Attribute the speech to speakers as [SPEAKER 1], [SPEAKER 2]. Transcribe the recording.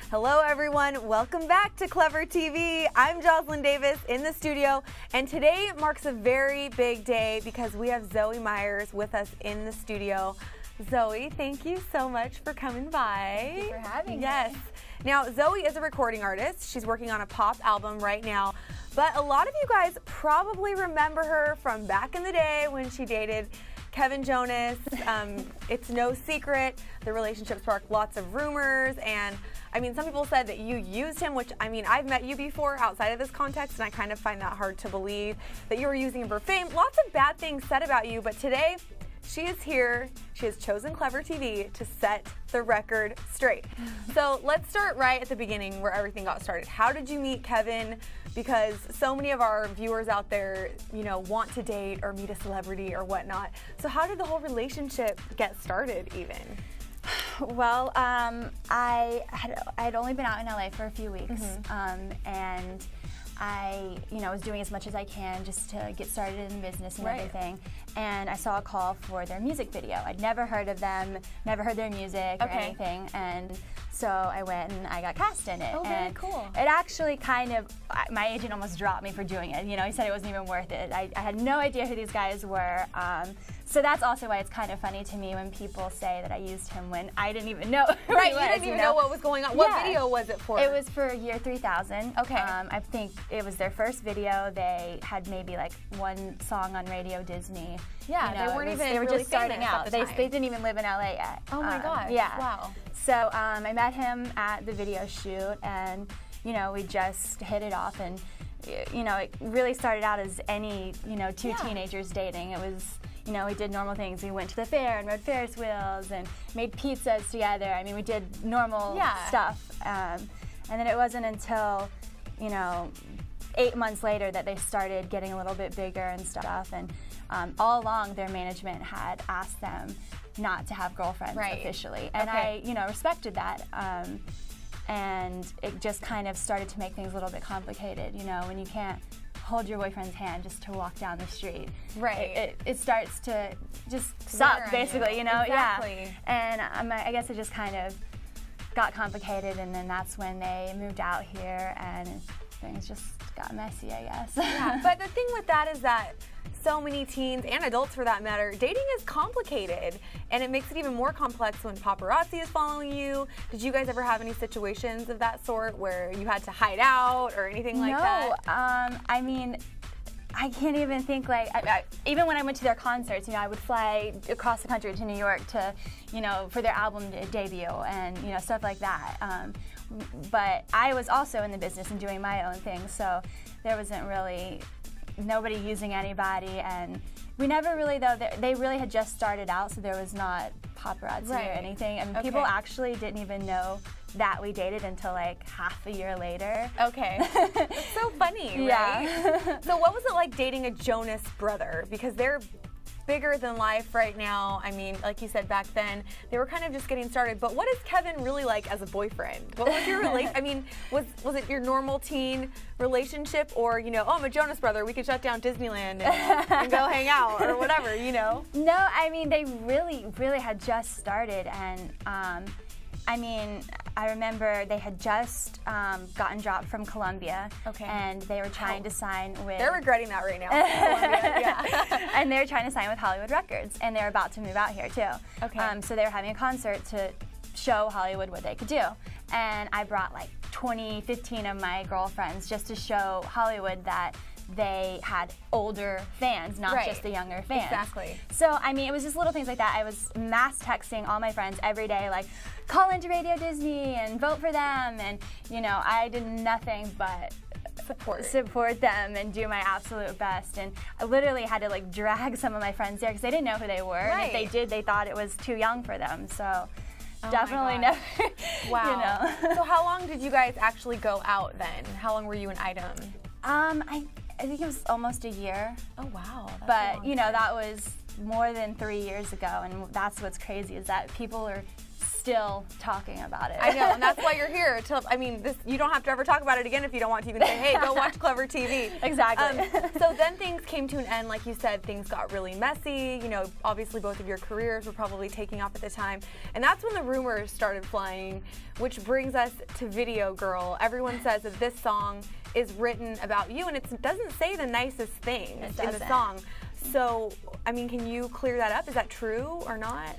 [SPEAKER 1] Hello everyone, welcome back to ClevverTV. I'm Jocelyn Davis in the studio, and today marks a very big day because we have Zoe Myers with us in the studio. Zoe, thank you so much for coming by.
[SPEAKER 2] Thank you for having me.
[SPEAKER 1] Yes. Now, Zoe is a recording artist. She's working on a pop album right now, but a lot of you guys probably remember her from back in the day when she dated Kevin Jonas. It's no secret the relationship sparked lots of rumors, and I mean, some people said that you used him, which, I mean, I've met you before outside of this context, and I kind of find that hard to believe that you were using him for fame. Lots of bad things said about you, but today she is here. She has chosen ClevverTV to set the record straight. So let's start right at the beginning where everything got started. How did you meet Kevin? Because so many of our viewers out there, you know, want to date or meet a celebrity or whatnot. So how did the whole relationship get started even?
[SPEAKER 2] Well, I'd only been out in LA for a few weeks, and I, was doing as much as I can just to get started in business and everything. And I saw a call for their music video. I'd never heard of them, never heard their music or anything, and so I went and I got cast in it.
[SPEAKER 1] Oh, very cool.
[SPEAKER 2] It actually kind of, my agent almost dropped me for doing it. He said it wasn't even worth it. I had no idea who these guys were. So that's also why it's kind of funny to me when people say that I used him when I didn't even know who he was.
[SPEAKER 1] You didn't even know what was going on. What video was it for?
[SPEAKER 2] It was for year 3000.
[SPEAKER 1] Okay.
[SPEAKER 2] I think it was their first video. They had maybe like one song on Radio Disney.
[SPEAKER 1] Yeah, they weren't even
[SPEAKER 2] They were
[SPEAKER 1] really
[SPEAKER 2] just starting
[SPEAKER 1] famous
[SPEAKER 2] out.
[SPEAKER 1] at the time.
[SPEAKER 2] They didn't even live in LA yet.
[SPEAKER 1] Oh my gosh.
[SPEAKER 2] Yeah.
[SPEAKER 1] Wow.
[SPEAKER 2] So I met him at the video shoot, and we just hit it off, and it really started out as any two teenagers dating. It was we did normal things. We went to the fair and rode Ferris wheels and made pizzas together. I mean, we did normal stuff. And then it wasn't until 8 months later that they started getting a little bit bigger and stuff. And all along, their management had asked them not to have girlfriends officially, and I respected that. And it just kind of started to make things a little bit complicated. When you can't hold your boyfriend's hand just to walk down the street.
[SPEAKER 1] Right.
[SPEAKER 2] It starts to just suck, basically,
[SPEAKER 1] Exactly.
[SPEAKER 2] Yeah. And I guess it just kind of got complicated, and then that's when they moved out here, and things just got messy, I guess.
[SPEAKER 1] Yeah, but the thing with that is that so many teens, and adults for that matter, dating is complicated, and it makes it even more complex when paparazzi is following you. Did you guys ever have any situations of that sort where you had to hide out or anything like that?
[SPEAKER 2] No, I mean, I can't even think, even when I went to their concerts, I would fly across the country to New York to, for their album debut and, stuff like that. But I was also in the business and doing my own thing, so there wasn't really nobody using anybody, and we never really, though, they really had just started out, so there was not paparazzi or anything, and people actually didn't even know that we dated until like half a year later.
[SPEAKER 1] Okay. It's so funny, right?
[SPEAKER 2] Yeah.
[SPEAKER 1] So what was it like dating a Jonas brother? Because they're bigger than life right now. I mean, like you said, back then, they were kind of just getting started. But what is Kevin really like as a boyfriend? What was your I mean, was it your normal teen relationship, or, oh, I'm a Jonas brother, we could shut down Disneyland and go hang out, or whatever,
[SPEAKER 2] No, I mean, they really, really had just started, and I mean, I remember they had just gotten dropped from Columbia, and they were trying to sign with...
[SPEAKER 1] They're regretting that right now. Columbia, yeah.
[SPEAKER 2] And they were trying to sign with Hollywood Records, and they were about to move out here, too. So they were having a concert to show Hollywood what they could do. And I brought like 15 of my girlfriends just to show Hollywood that they had older fans, not just the younger fans.
[SPEAKER 1] Exactly.
[SPEAKER 2] So, I mean, it was just little things like that. I was mass texting all my friends every day, like, call into Radio Disney and vote for them. And, I did nothing but support them and do my absolute best. And I literally had to, like, drag some of my friends there because they didn't know who they were. And if they did, they thought it was too young for them. So, definitely never.
[SPEAKER 1] Wow. So how long did you guys actually go out then? How long were you an item?
[SPEAKER 2] I think it was almost a year.
[SPEAKER 1] Oh, wow.
[SPEAKER 2] But, that was more than 3 years ago, and that's what's crazy is that people are still talking about it.
[SPEAKER 1] I know, and that's why you're here. I mean, you don't have to ever talk about it again if you don't want to. You can say, hey, go watch ClevverTV.
[SPEAKER 2] Exactly.
[SPEAKER 1] So then things came to an end. Like you said, things got really messy. You know, obviously both of your careers were probably taking off at the time. And that's when the rumors started flying, which brings us to Video Girl. Everyone says that this song is written about you, and it doesn't say the nicest things in the song. So, I mean, can you clear that up? Is that true or not?